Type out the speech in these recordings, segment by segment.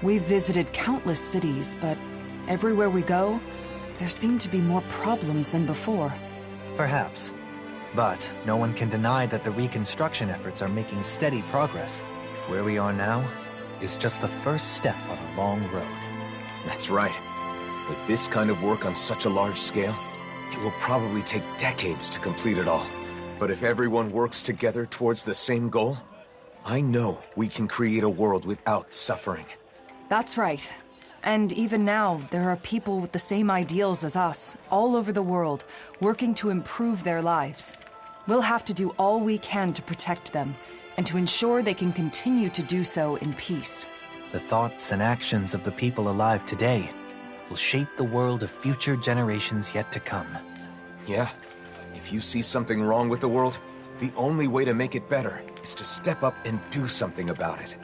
We've visited countless cities, but everywhere we go, there seem to be more problems than before. Perhaps. But no one can deny that the reconstruction efforts are making steady progress. Where we are now is just the first step on a long road. That's right. With this kind of work on such a large scale, it will probably take decades to complete it all. But if everyone works together towards the same goal, I know we can create a world without suffering. That's right. And even now, there are people with the same ideals as us, all over the world, working to improve their lives. We'll have to do all we can to protect them, and to ensure they can continue to do so in peace. The thoughts and actions of the people alive today will shape the world of future generations yet to come. Yeah. If you see something wrong with the world, the only way to make it better is to step up and do something about it.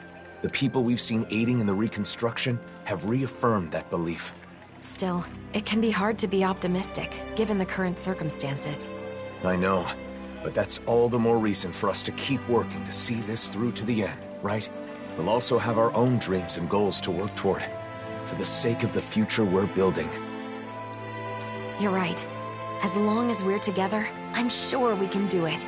The people we've seen aiding in the reconstruction have reaffirmed that belief. Still, it can be hard to be optimistic, given the current circumstances. I know, but that's all the more reason for us to keep working to see this through to the end, right? We'll also have our own dreams and goals to work toward, for the sake of the future we're building. You're right. As long as we're together, I'm sure we can do it.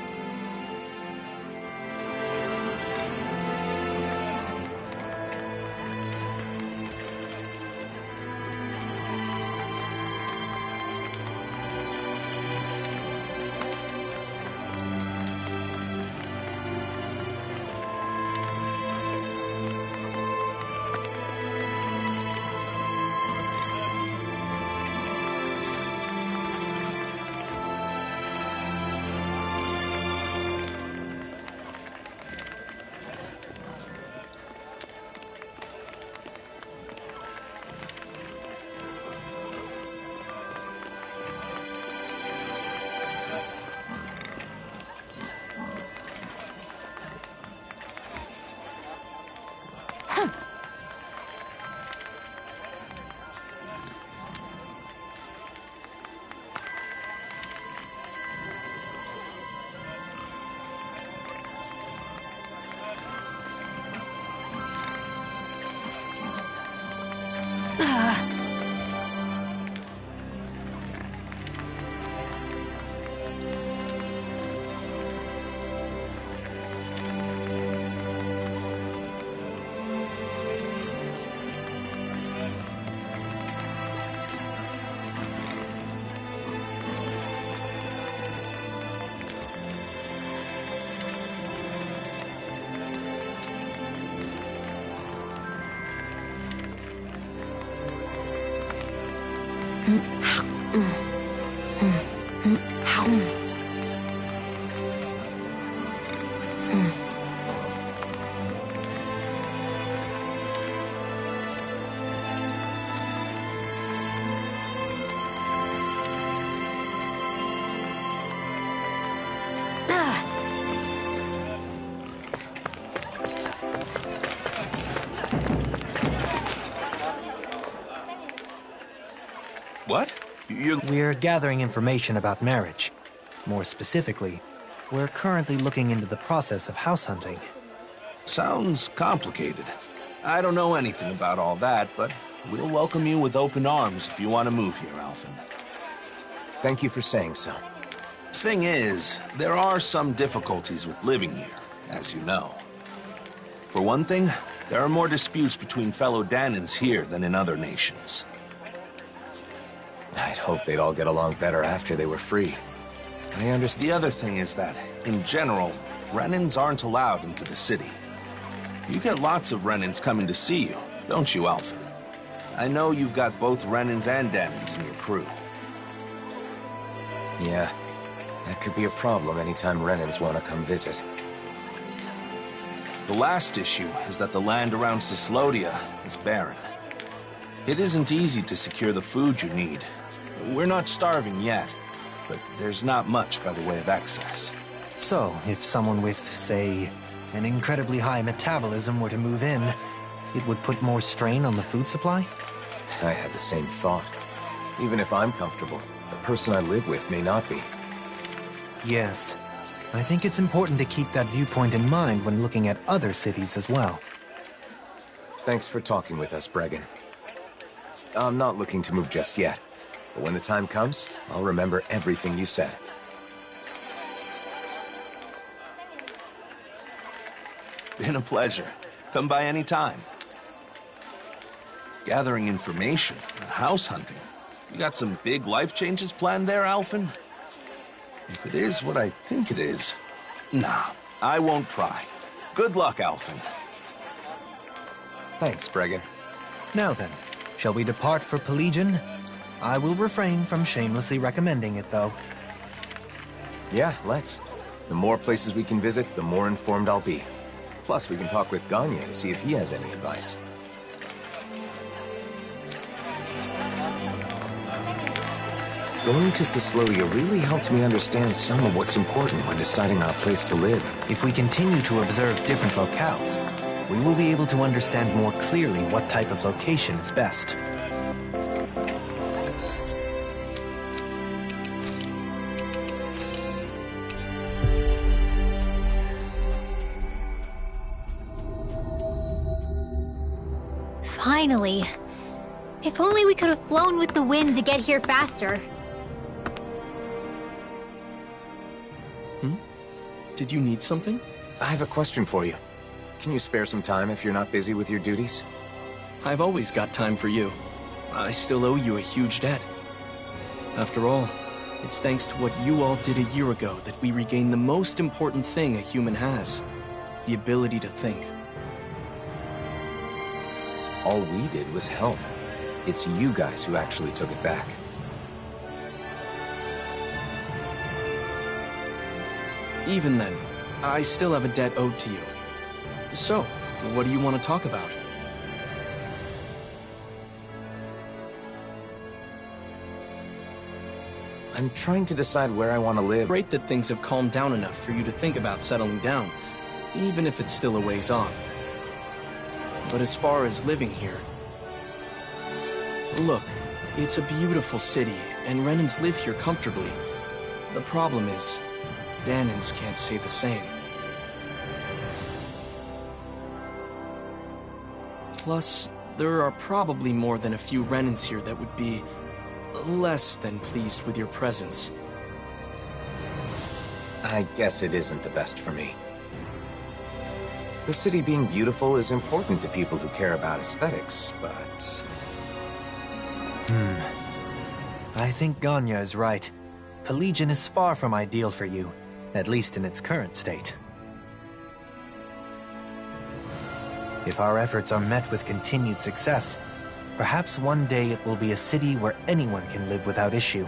What? We're gathering information about marriage. More specifically, we're currently looking into the process of house hunting. Sounds complicated. I don't know anything about all that, but we'll welcome you with open arms if you want to move here, Alphen. Thank you for saying so. Thing is, there are some difficulties with living here, as you know. For one thing, there are more disputes between fellow Danans here than in other nations. I'd hoped they'd all get along better after they were freed. I understand. The other thing is that, in general, Renans aren't allowed into the city. You get lots of Renans coming to see you, don't you, Alphen? I know you've got both Renans and Danans in your crew. Yeah, that could be a problem anytime Renans want to come visit. The last issue is that the land around Cislodia is barren. It isn't easy to secure the food you need. We're not starving yet, but there's not much by the way of excess. So, if someone with, say, an incredibly high metabolism were to move in, it would put more strain on the food supply? I had the same thought. Even if I'm comfortable, the person I live with may not be. Yes. I think it's important to keep that viewpoint in mind when looking at other cities as well. Thanks for talking with us, Bjgran. I'm not looking to move just yet, but when the time comes, I'll remember everything you said. Been a pleasure. Come by any time. Gathering information, house hunting. You got some big life changes planned there, Alphen? If it is what I think it is, nah, I won't pry. Good luck, Alphen. Thanks, Bjgran. Now then, shall we depart for Bjgranada? I will refrain from shamelessly recommending it, though. Yeah, let's. The more places we can visit, the more informed I'll be. Plus, we can talk with Gagne to see if he has any advice. Going to Sislodia really helped me understand some of what's important when deciding on a place to live. If we continue to observe different locales, we will be able to understand more clearly what type of location is best. Finally. If only we could have flown with the wind to get here faster. Did you need something? I have a question for you. Can you spare some time if you're not busy with your duties? I've always got time for you. I still owe you a huge debt. After all, it's thanks to what you all did a year ago that we regained the most important thing a human has. The ability to think. All we did was help. It's you guys who actually took it back. Even then, I still have a debt owed to you. So, what do you want to talk about? I'm trying to decide where I want to live. Great that things have calmed down enough for you to think about settling down, even if it's still a ways off. But as far as living here... Look, it's a beautiful city, and Renans live here comfortably. The problem is, Dahnans can't say the same. Plus, there are probably more than a few Renans here that would be less than pleased with your presence. I guess it isn't the best for me. The city being beautiful is important to people who care about aesthetics, but... I think Gagne is right. Bjgranada is far from ideal for you, at least in its current state. If our efforts are met with continued success, perhaps one day it will be a city where anyone can live without issue.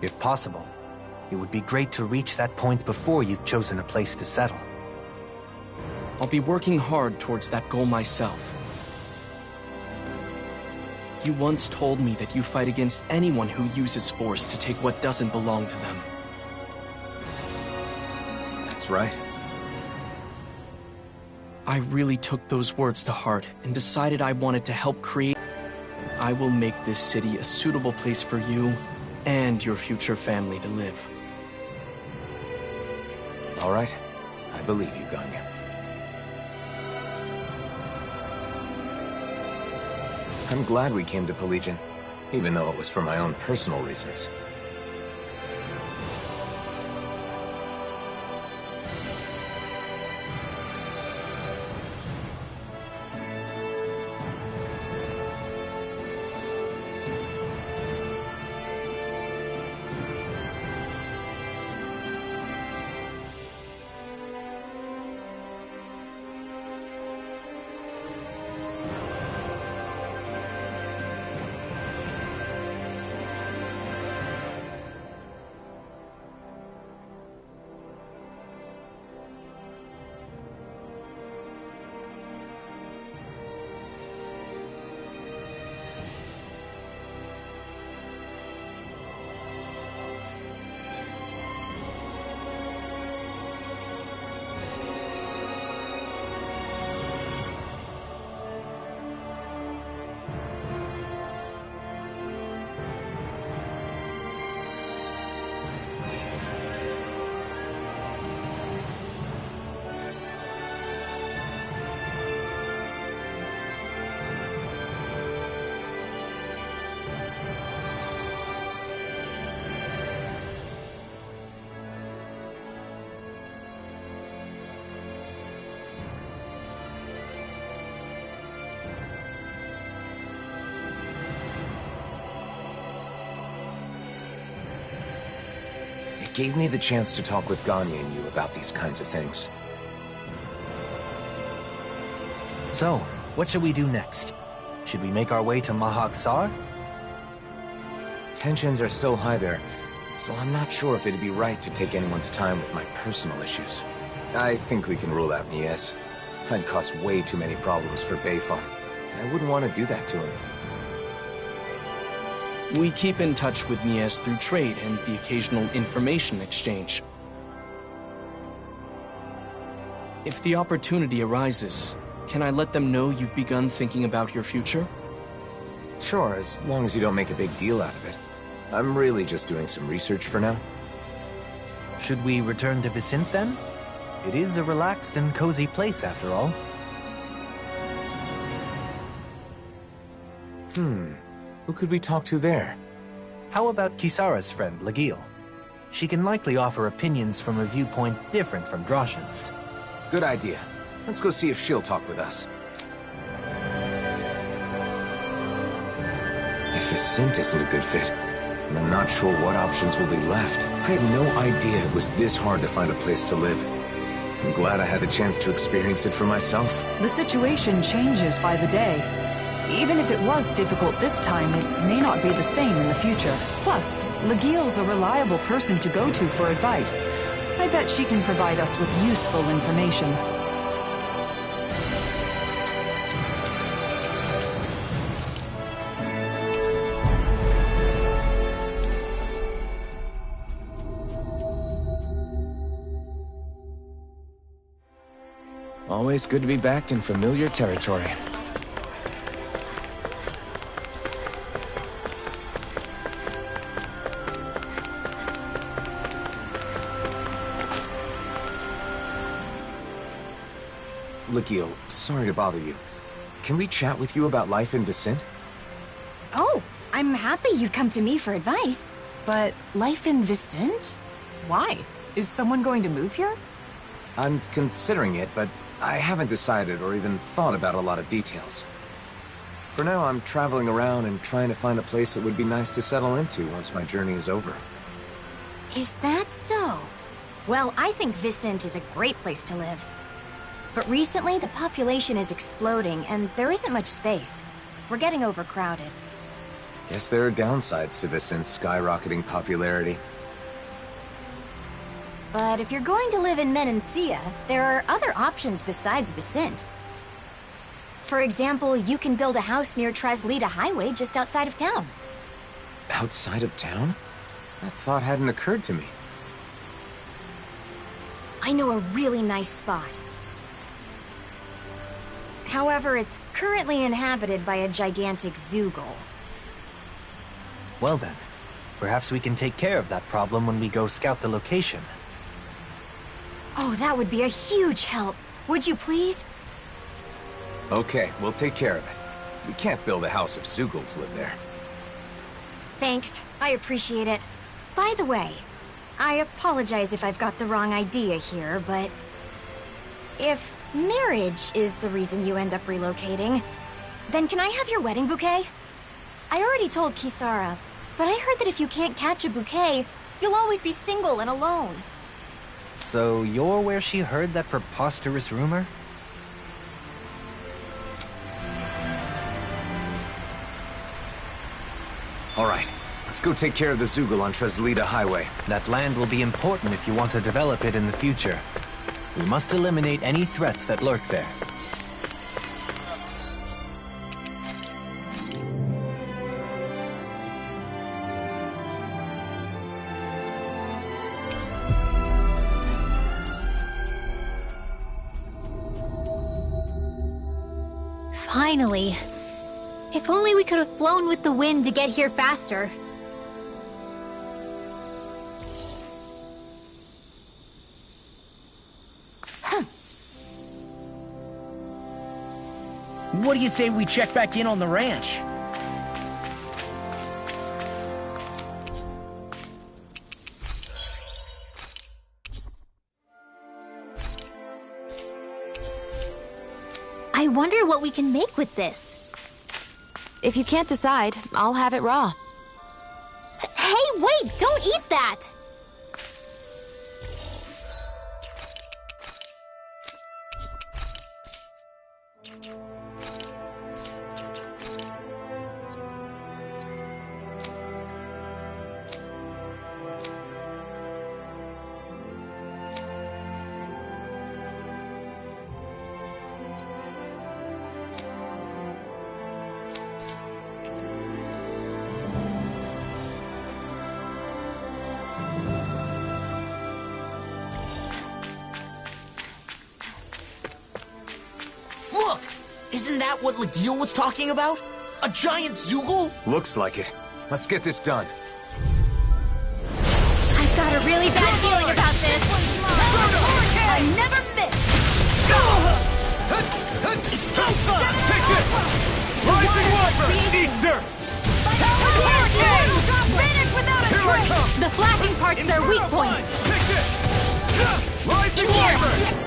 If possible, it would be great to reach that point before you've chosen a place to settle. I'll be working hard towards that goal myself. You once told me that you fight against anyone who uses force to take what doesn't belong to them. That's right. I really took those words to heart and decided I wanted to help create. I will make this city a suitable place for you and your future family to live. All right. I believe you, Ganya. I'm glad we came to Pelegion, even though it was for my own personal reasons. It gave me the chance to talk with Ganya and you about these kinds of things. So, what should we do next? Should we make our way to Mahak Sar? Tensions are still high there, so I'm not sure if it'd be right to take anyone's time with my personal issues. I think we can rule out Mies. I'd cause way too many problems for Beifong. I wouldn't want to do that to him. We keep in touch with Mies through trade and the occasional information exchange. If the opportunity arises, can I let them know you've begun thinking about your future? Sure, as long as you don't make a big deal out of it. I'm really just doing some research for now. Should we return to Vicente then? It is a relaxed and cozy place after all. Who could we talk to there? How about Kisara's friend, Legil? She can likely offer opinions from a viewpoint different from Droshin's. Good idea. Let's go see if she'll talk with us. If Vicente isn't a good fit, and I'm not sure what options will be left. I had no idea it was this hard to find a place to live. I'm glad I had the chance to experience it for myself. The situation changes by the day. Even if it was difficult this time, it may not be the same in the future. Plus, Legil's a reliable person to go to for advice. I bet she can provide us with useful information. Always good to be back in familiar territory. Legil, sorry to bother you. Can we chat with you about life in Vicente? Oh, I'm happy you'd come to me for advice. But life in Vicente? Why? Is someone going to move here? I'm considering it, but I haven't decided or even thought about a lot of details. For now, I'm traveling around and trying to find a place that would be nice to settle into once my journey is over. Is that so? Well, I think Vicente is a great place to live. But recently, the population is exploding, and there isn't much space. We're getting overcrowded. Guess there are downsides to Vicent's skyrocketing popularity. But if you're going to live in Menancia, there are other options besides Vicent. For example, you can build a house near Traslita Highway just outside of town. Outside of town? That thought hadn't occurred to me. I know a really nice spot. However, it's currently inhabited by a gigantic Zoogle. Well then, perhaps we can take care of that problem when we go scout the location. Oh, that would be a huge help. Would you please? Okay, we'll take care of it. We can't build a house if Zoogles live there. Thanks. I appreciate it. By the way, I apologize if I've got the wrong idea here, but if marriage is the reason you end up relocating, then can I have your wedding bouquet? I already told Kisara, but I heard that if you can't catch a bouquet, you'll always be single and alone. So you're where she heard that preposterous rumor? All right, let's go take care of the Zoogle on Traslita Highway. That land will be important if you want to develop it in the future. We must eliminate any threats that lurk there. Finally. If only we could have flown with the wind to get here faster. What do you say we check back in on the ranch? I wonder what we can make with this. If you can't decide, I'll have it raw. Hey, wait! Don't eat that! Look! Isn't that what Legil was talking about? A giant Zoogle? Looks like it. Let's get this done. I've got a really bad feeling about this. I never miss! Take this! Rising Wyvern! Eat dirt! Finish without a trace! The flashing part's their weak point. Take this! Rising Wyvern!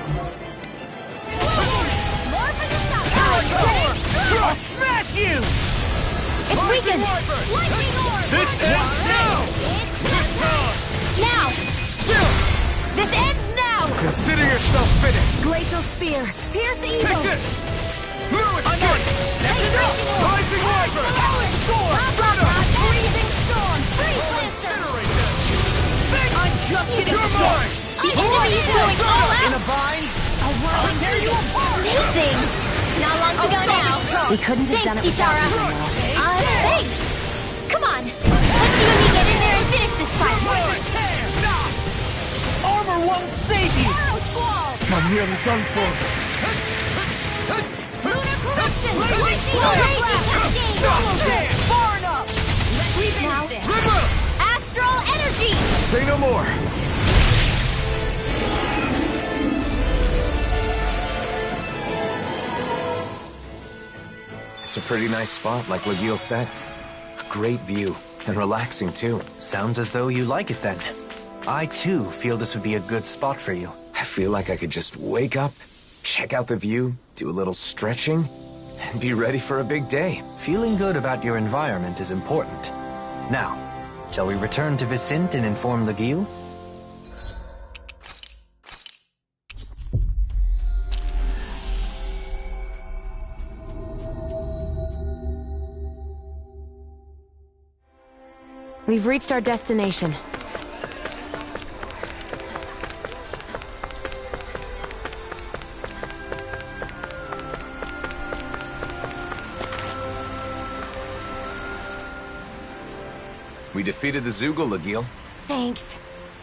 I'll smash you! It's weakened! Lightning orb! This ends now! Now! This ends now! Consider yourself finished! Glacial spear! Pierce the Take evil! this! Lewis Gate! Rising Wyvern! Freezing storm! Freeze lancer! Incinerate them! I'm just getting You're started. mine! The enemy is going all In out! a bind? I'll tear you apart! Amazing! Not long to go now. We couldn't have done it without Kisara. you. Thanks! Come on! Let's see when we get in there and finish this fight! Armor won't save you! Arrow squall! I'm nearly done for. Lunar corruption! Raging cascade! Far enough! Now, astral energy! Say no more! It's a pretty nice spot, like Legil said. A great view, and relaxing too. Sounds as though you like it then. I too feel this would be a good spot for you. I feel like I could just wake up, check out the view, do a little stretching, and be ready for a big day. Feeling good about your environment is important. Now, shall we return to Vicent and inform Legil? We've reached our destination. We defeated the Zoogle, Legil. Thanks.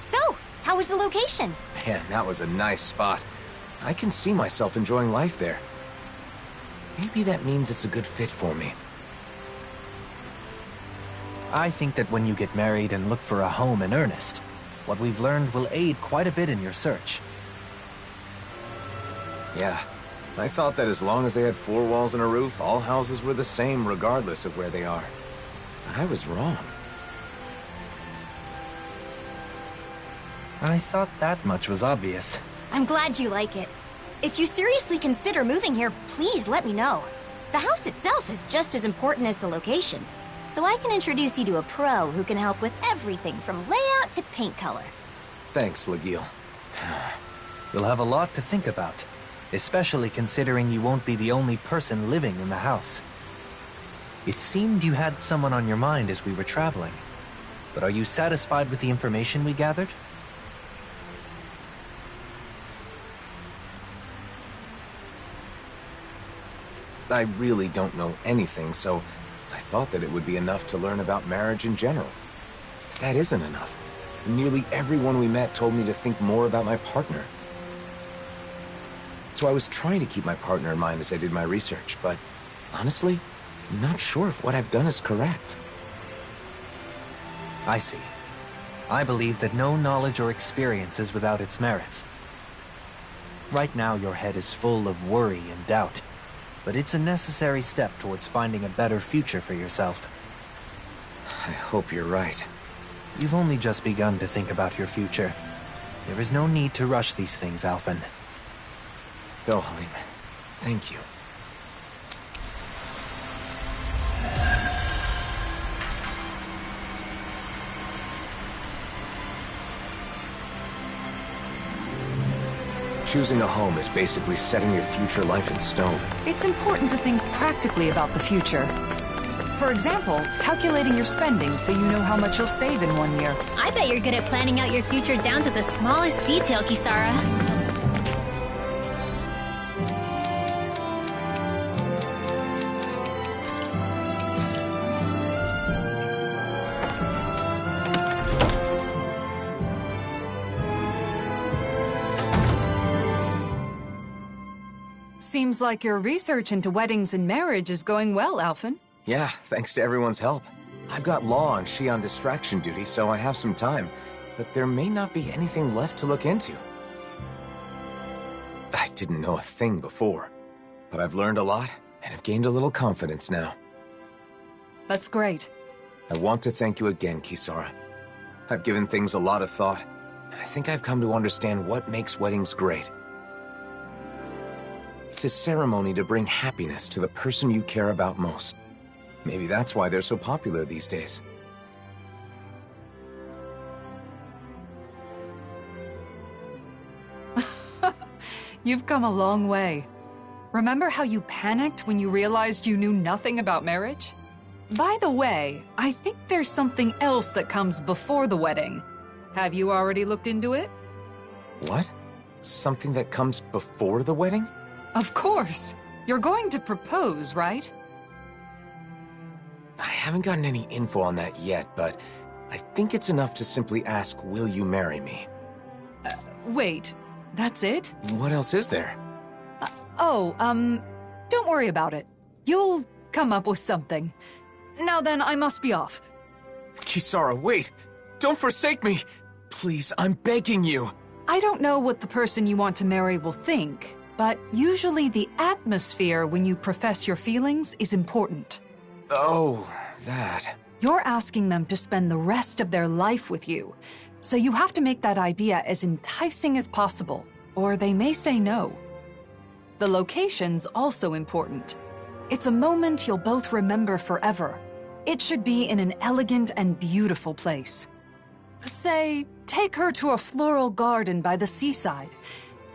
So, how was the location? Man, that was a nice spot. I can see myself enjoying life there. Maybe that means it's a good fit for me. I think that when you get married and look for a home in earnest, what we've learned will aid quite a bit in your search. Yeah, I thought that as long as they had 4 walls and a roof, all houses were the same regardless of where they are. But I was wrong. I thought that much was obvious. I'm glad you like it. If you seriously consider moving here, please let me know. The house itself is just as important as the location, so I can introduce you to a pro who can help with everything from layout to paint color. Thanks, Legil. You'll have a lot to think about, especially considering you won't be the only person living in the house. It seemed you had someone on your mind as we were traveling, but are you satisfied with the information we gathered? I really don't know anything, so I thought that it would be enough to learn about marriage in general. But that isn't enough. Nearly everyone we met told me to think more about my partner. So I was trying to keep my partner in mind as I did my research, but honestly, I'm not sure if what I've done is correct. I see. I believe that no knowledge or experience is without its merits. Right now, your head is full of worry and doubt, but it's a necessary step towards finding a better future for yourself. I hope you're right. You've only just begun to think about your future. There is no need to rush these things, Alphen. Dohalim, thank you. Choosing a home is basically setting your future life in stone. It's important to think practically about the future. For example, calculating your spending so you know how much you'll save in 1 year. I bet you're good at planning out your future down to the smallest detail, Kisara. Seems like your research into weddings and marriage is going well, Alphen. Yeah, thanks to everyone's help. I've got Law and she on distraction duty, so I have some time. But there may not be anything left to look into. I didn't know a thing before, but I've learned a lot and have gained a little confidence now. That's great. I want to thank you again, Kisara. I've given things a lot of thought, and I think I've come to understand what makes weddings great. It's a ceremony to bring happiness to the person you care about most. Maybe that's why they're so popular these days. You've come a long way. Remember how you panicked when you realized you knew nothing about marriage? By the way, I think there's something else that comes before the wedding. Have you already looked into it? What? Something that comes before the wedding? Of course. You're going to propose, right? I haven't gotten any info on that yet, but I think it's enough to simply ask, will you marry me? Wait, that's it? What else is there? Don't worry about it. You'll come up with something. Now then, I must be off. Kisara, wait! Don't forsake me! Please, I'm begging you! I don't know what the person you want to marry will think, but usually the atmosphere when you profess your feelings is important. Oh, that. You're asking them to spend the rest of their life with you, so you have to make that idea as enticing as possible, or they may say no. The location's also important. It's a moment you'll both remember forever. It should be in an elegant and beautiful place. Say, take her to a floral garden by the seaside.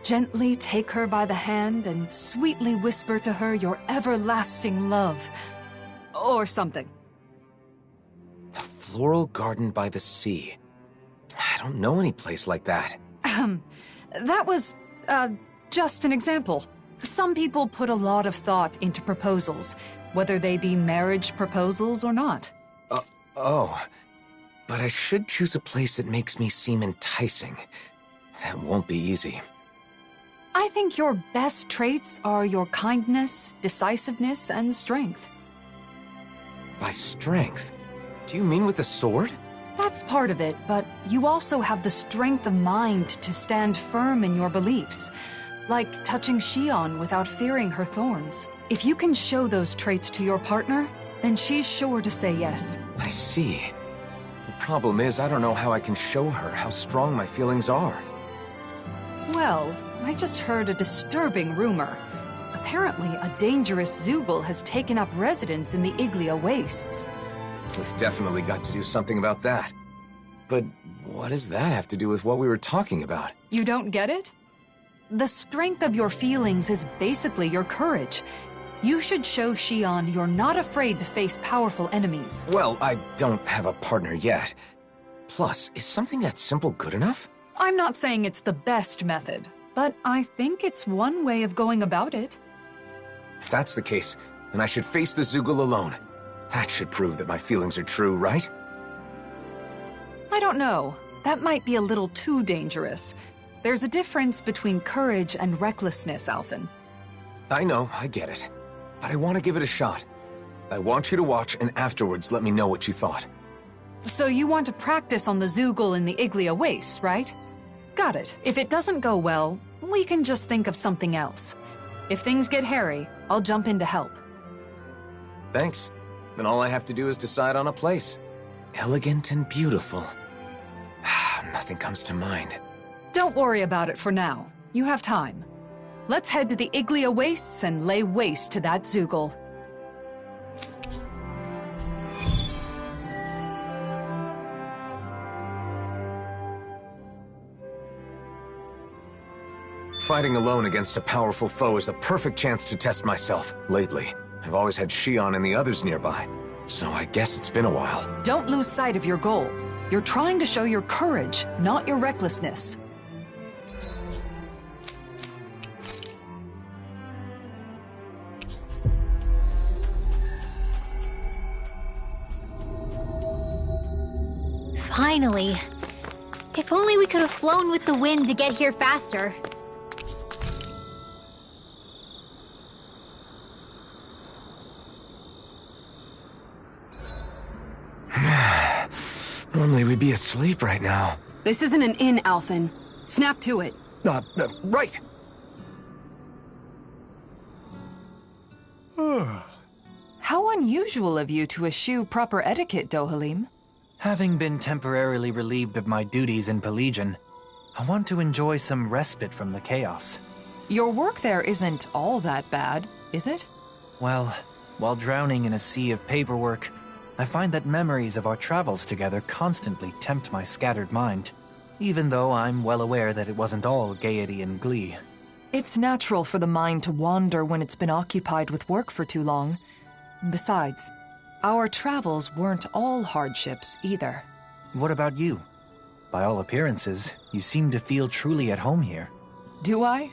Gently take her by the hand and sweetly whisper to her your everlasting love. Or something. floral garden by the sea. I don't know any place like that. That was, just an example. Some people put a lot of thought into proposals, whether they be marriage proposals or not. Oh. But I should choose a place that makes me seem enticing. That won't be easy. I think your best traits are your kindness, decisiveness, and strength. By strength? Do you mean with the sword? That's part of it, but you also have the strength of mind to stand firm in your beliefs, like touching Shion without fearing her thorns. If you can show those traits to your partner, then she's sure to say yes. I see. The problem is, I don't know how I can show her how strong my feelings are. Well, I just heard a disturbing rumor. Apparently, a dangerous Zoogle has taken up residence in the Iglia Wastes. We've definitely got to do something about that. But what does that have to do with what we were talking about? You don't get it? The strength of your feelings is basically your courage. You should show Shion you're not afraid to face powerful enemies. Well, I don't have a partner yet. Plus, is something that simple good enough? I'm not saying it's the best method, but I think it's one way of going about it. If that's the case, then I should face the Zoogle alone. That should prove that my feelings are true, right? I don't know. That might be a little too dangerous. There's a difference between courage and recklessness, Alphen. I know, I get it. But I want to give it a shot. I want you to watch and afterwards let me know what you thought. So you want to practice on the Zoogle in the Iglia Waste, right? Got it. If it doesn't go well, we can just think of something else. If things get hairy, I'll jump in to help. Thanks. Then all I have to do is decide on a place. Elegant and beautiful. Nothing comes to mind. Don't worry about it for now. You have time. Let's head to the Iglia Wastes and lay waste to that Zoogle. Fighting alone against a powerful foe is the perfect chance to test myself. Lately, I've always had Shion and the others nearby, so I guess it's been a while. Don't lose sight of your goal. You're trying to show your courage, not your recklessness. Finally. If only we could have flown with the wind to get here faster. Normally we'd be asleep right now. This isn't an inn, Alphen. Snap to it. Right! How unusual of you to eschew proper etiquette, Dohalim. Having been temporarily relieved of my duties in Pelagian, I want to enjoy some respite from the chaos. Your work there isn't all that bad, is it? Well, while drowning in a sea of paperwork, I find that memories of our travels together constantly tempt my scattered mind, even though I'm well aware that it wasn't all gaiety and glee. It's natural for the mind to wander when it's been occupied with work for too long. Besides, our travels weren't all hardships either. What about you? By all appearances, you seem to feel truly at home here. Do I?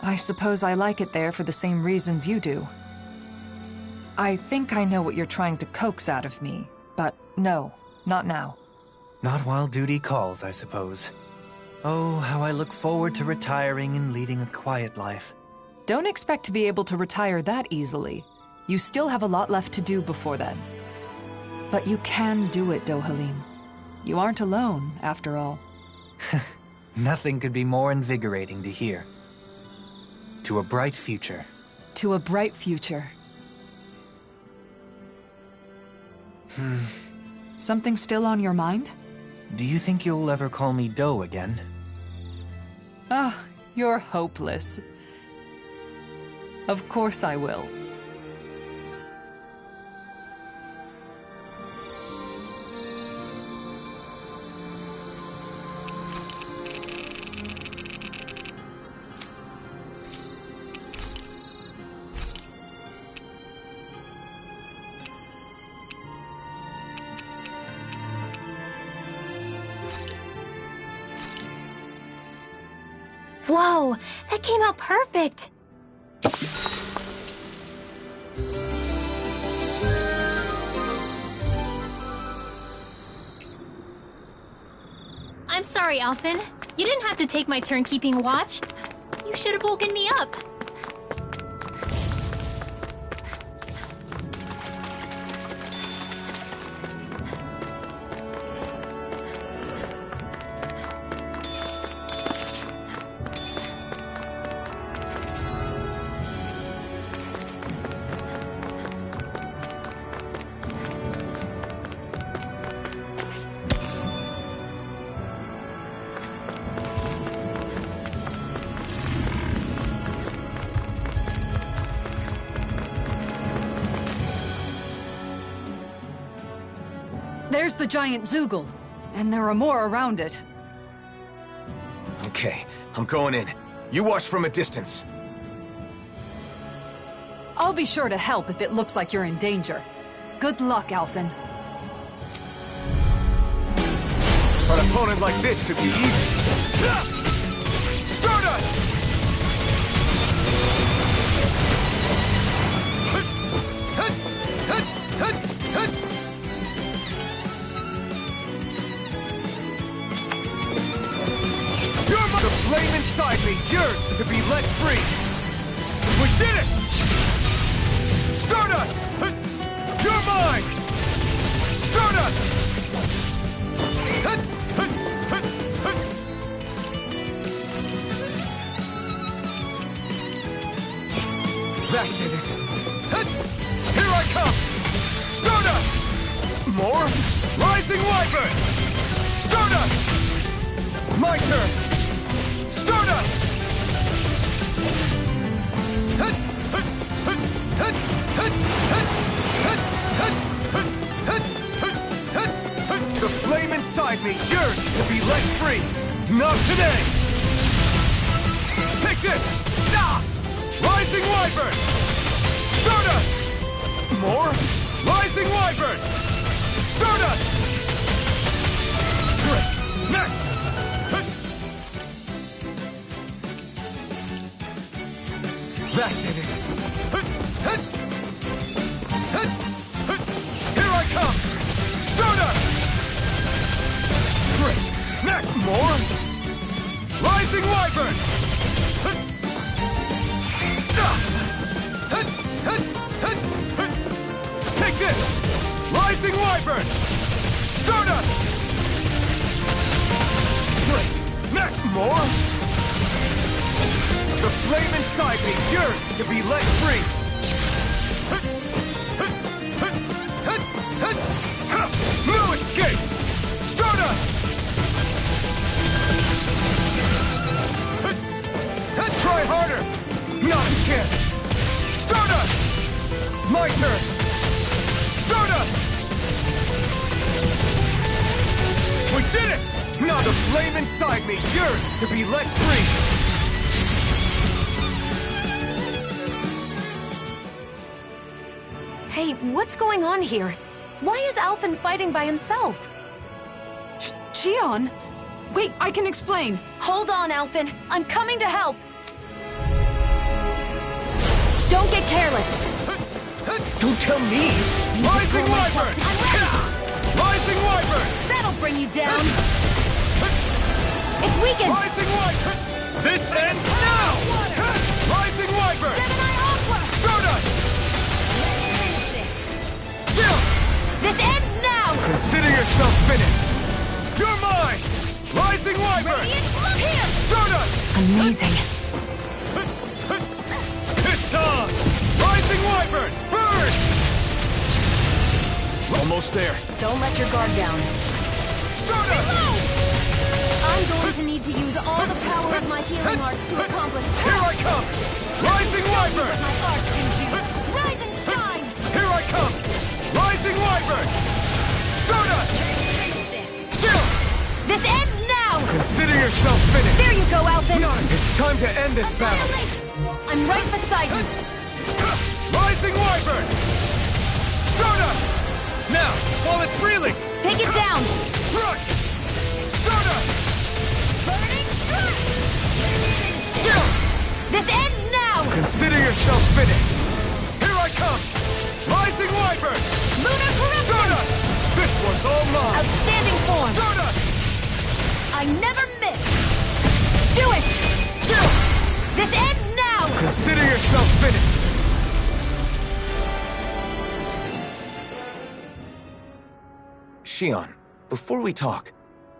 I suppose I like it there for the same reasons you do. I think I know what you're trying to coax out of me, but no, not now. Not while duty calls, I suppose. Oh, how I look forward to retiring and leading a quiet life. Don't expect to be able to retire that easily. You still have a lot left to do before then. But you can do it, Dohalim. You aren't alone, after all. Nothing could be more invigorating to hear. To a bright future. To a bright future. Something still on your mind? Do you think you'll ever call me Doe again? Oh, you're hopeless. Of course I will. Whoa, that came out perfect. I'm sorry, Alphen. You didn't have to take my turn keeping watch. You should have woken me up. There's the giant Zoogle, and there are more around it. Okay, I'm going in. You watch from a distance. I'll be sure to help if it looks like you're in danger. Good luck, Alphen. An opponent like this should be easy. Stardust! The flame inside me yearns to be let free. We did it! Stardust! You're mine! Stardust! That did it. Here I come! Stardust! More? Rising Wyvern! Stardust! My turn! Stardust! The flame inside me yearns to be let free! Not today! Take this! Ah! Rising Wyvern! Stardust! More? Rising Wyvern! Stardust! Great! Next! That did it! Here I come! Stardust! Great! Next! More? Rising Wyvern! Take this! Rising Wyvern! Stardust! Great! Next! More? The flame inside me yearns to be let free! No escape! Stardust! Try harder! Not a chance! Stardust! My turn! Stardust! We did it! Now the flame inside me yearns to be let free! Hey, what's going on here? Why is Alphen fighting by himself? Xion? Wait, I can explain. Hold on, Alphen. I'm coming to help. Don't get careless. Don't tell me! Rising Wyvern! I'm ready! Rising Wyvern! That'll bring you down. It's weakened. Rising Wyvern! This ends now! Rising Wyvern! Gemini Aqua! Stardust! Chill! This ends now! Consider yourself finished! You're mine! Rising Wyvern! Look here! Stardust! Amazing. It's on! Rising Wyvern! Burn! Almost there. Don't let your guard down. Stardust! I'm going to need to use all the power of my healing arts to accomplish Here I come! Rising Wyvern! my arts can do. Rise and shine! Here I come! Rising Wyvern! Stardust! Chill! This ends now! Consider yourself finished! There you go, Alphen! It's time to end this battle! I'm right beside you! Rising Wyvern! Stardust! Now, while it's reeling! Take it down! Crush! Stardust! Burning strike! This ends now! Consider yourself finished! Here I come! Rising Wyvern! Lunar Corruption! Stardust! This one's all mine! Outstanding form! Stardust! I never miss! Do it! This ends now! Consider yourself finished! Shion, before we talk,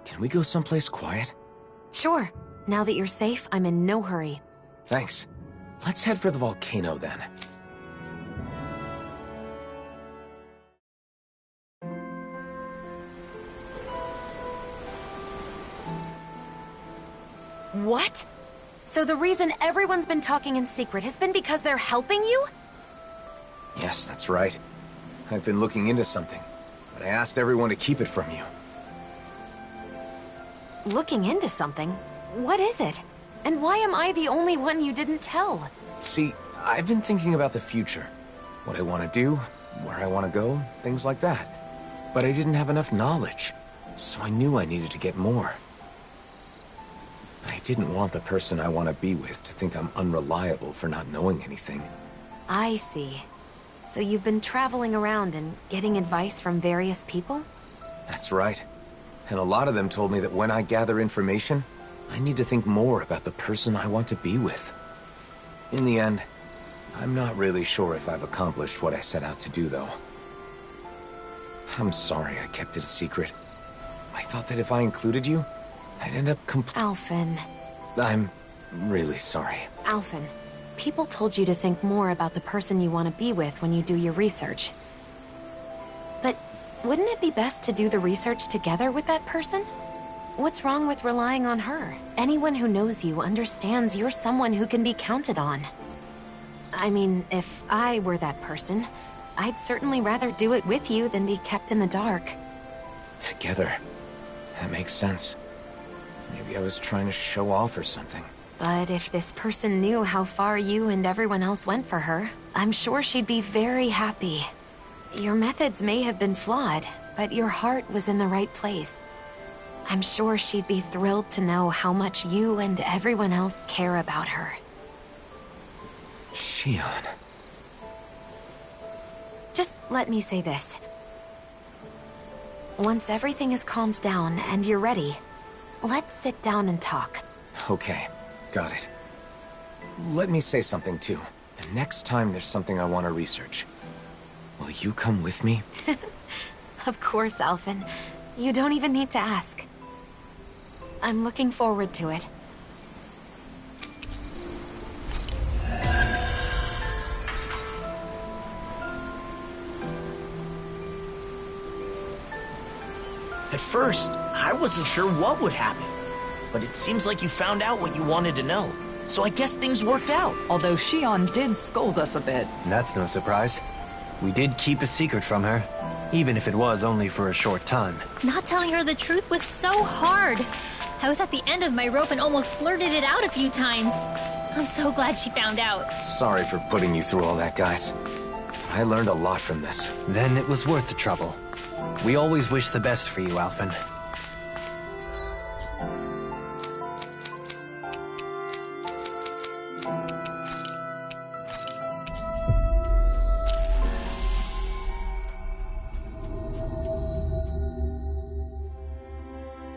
can we go someplace quiet? Sure. Now that you're safe, I'm in no hurry. Thanks. Let's head for the volcano then. What? So the reason everyone's been talking in secret has been because they're helping you? Yes, that's right. I've been looking into something, but I asked everyone to keep it from you. Looking into something? What is it? And why am I the only one you didn't tell? See, I've been thinking about the future. What I want to do, where I want to go, things like that. But I didn't have enough knowledge, so I knew I needed to get more. I didn't want the person I want to be with to think I'm unreliable for not knowing anything. I see. So you've been traveling around and getting advice from various people? That's right. And a lot of them told me that when I gather information, I need to think more about the person I want to be with. In the end, I'm not really sure if I've accomplished what I set out to do, though. I'm sorry I kept it a secret. I thought that if I included you, I'd end up Alphen. I'm really sorry. Alphen, people told you to think more about the person you want to be with when you do your research. But wouldn't it be best to do the research together with that person? What's wrong with relying on her? Anyone who knows you understands you're someone who can be counted on. I mean, if I were that person, I'd certainly rather do it with you than be kept in the dark. Together. That makes sense. Maybe I was trying to show off or something. But if this person knew how far you and everyone else went for her, I'm sure she'd be very happy. Your methods may have been flawed, but your heart was in the right place. I'm sure she'd be thrilled to know how much you and everyone else care about her. Shion. Just let me say this. Once everything is calmed down and you're ready, let's sit down and talk. Okay, got it. Let me say something too. The next time there's something I want to research, will you come with me? Of course, Alphen. You don't even need to ask. I'm looking forward to it. At first, I wasn't sure what would happen. But it seems like you found out what you wanted to know. So I guess things worked out. Although Shion did scold us a bit. That's no surprise. We did keep a secret from her, even if it was only for a short time. Not telling her the truth was so hard. I was at the end of my rope and almost blurted it out a few times. I'm so glad she found out. Sorry for putting you through all that, guys. I learned a lot from this. Then it was worth the trouble. We always wish the best for you, Alphen.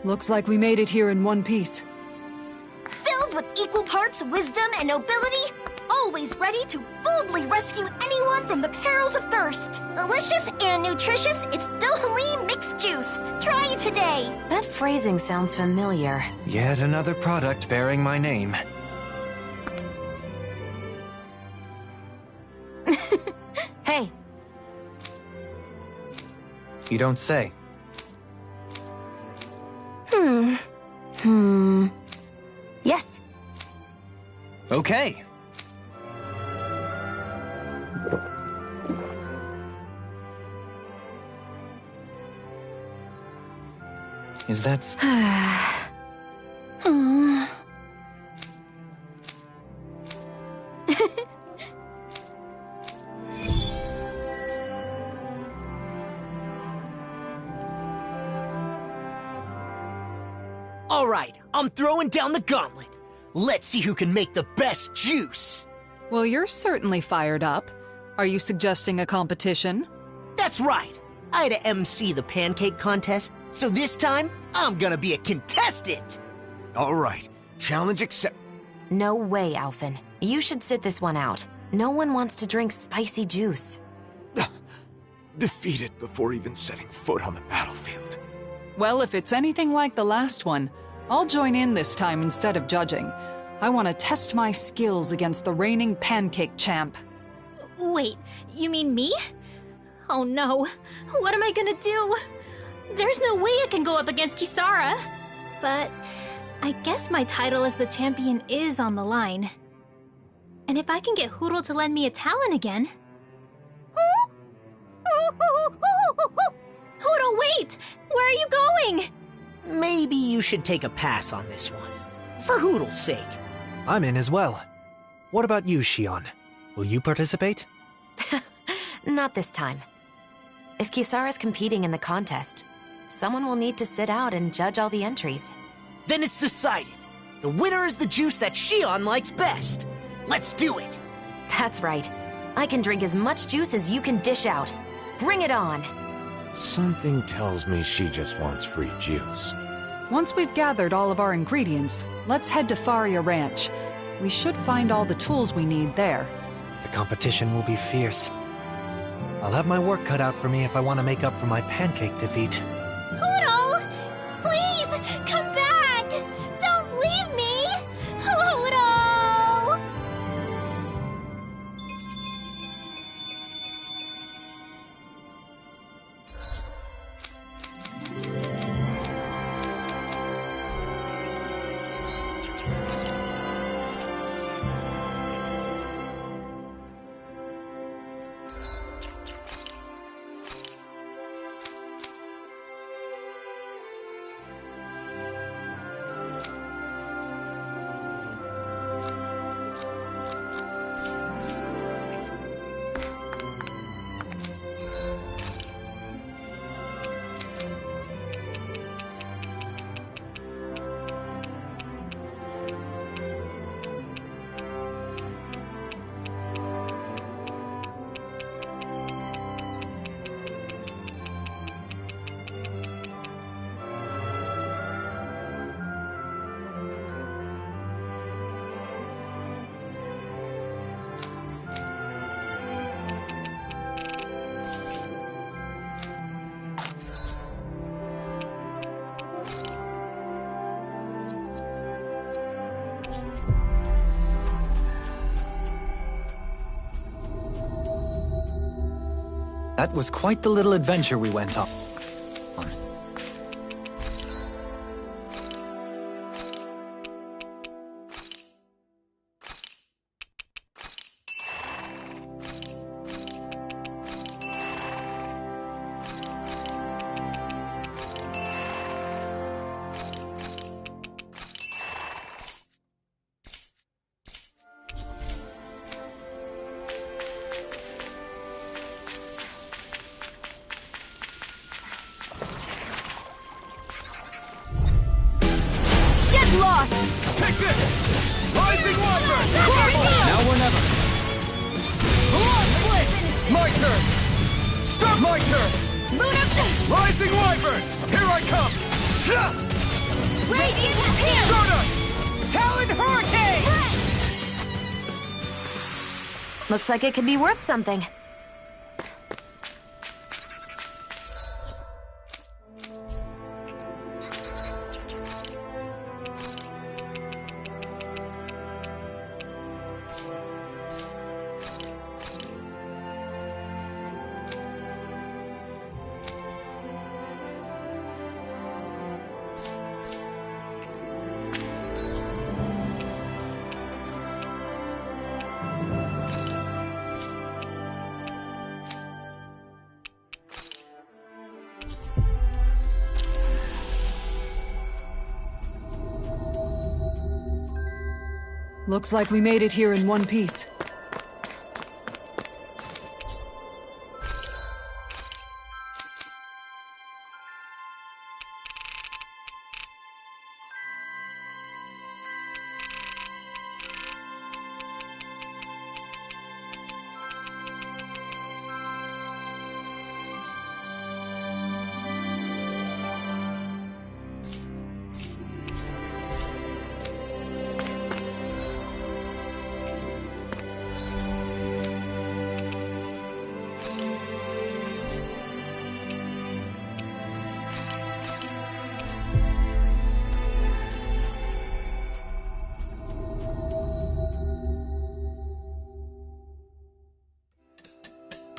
Looks like we made it here in one piece. Filled with equal parts wisdom and nobility, always ready to boldly rescue anyone from the perils of thirst. Delicious and nutritious, it's Dohalim mixed juice. Try it today. That phrasing sounds familiar. Yet another product bearing my name. Hey. You don't say. Yes. Okay. Is that... All right, I'm throwing down the gauntlet. Let's see who can make the best juice! Well, you're certainly fired up. Are you suggesting a competition? That's right! I had to MC the pancake contest, so this time, I'm gonna be a contestant! Alright, challenge accept. No way, Alphen. You should sit this one out. No one wants to drink spicy juice. Defeated before even setting foot on the battlefield. Well, if it's anything like the last one, I'll join in this time instead of judging. I want to test my skills against the reigning pancake champ. Wait, you mean me? Oh no, what am I gonna do? There's no way I can go up against Kisara. But I guess my title as the champion is on the line. And if I can get Huro to lend me a talent again... Huro, wait! Where are you going? Maybe you should take a pass on this one. For Hoodle's sake. I'm in as well. What about you, Shion? Will you participate? Not this time. If Kisara's competing in the contest, someone will need to sit out and judge all the entries. Then it's decided. The winner is the juice that Shion likes best. Let's do it! That's right. I can drink as much juice as you can dish out. Bring it on! Something tells me she just wants free juice. Once we've gathered all of our ingredients, let's head to Faria Ranch. We should find all the tools we need there. The competition will be fierce. I'll have my work cut out for me if I want to make up for my pancake defeat. Huro! Please, come back! Don't leave me! Huro! That was quite the little adventure we went on. Looks like it could be worth something. Looks like we made it here in one piece.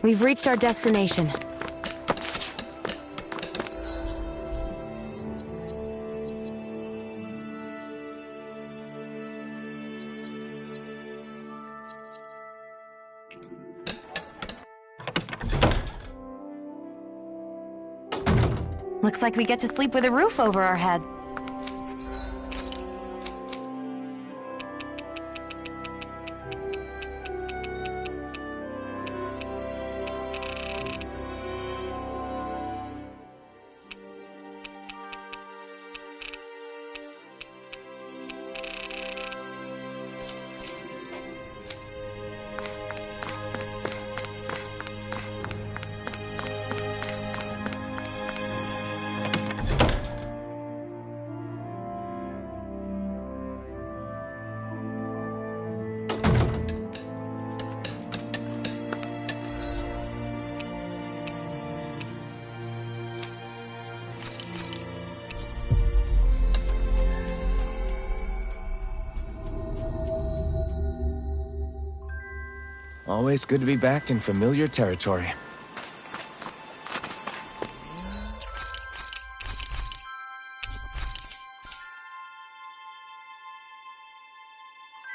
We've reached our destination. Looks like we get to sleep with a roof over our head. Always good to be back in familiar territory.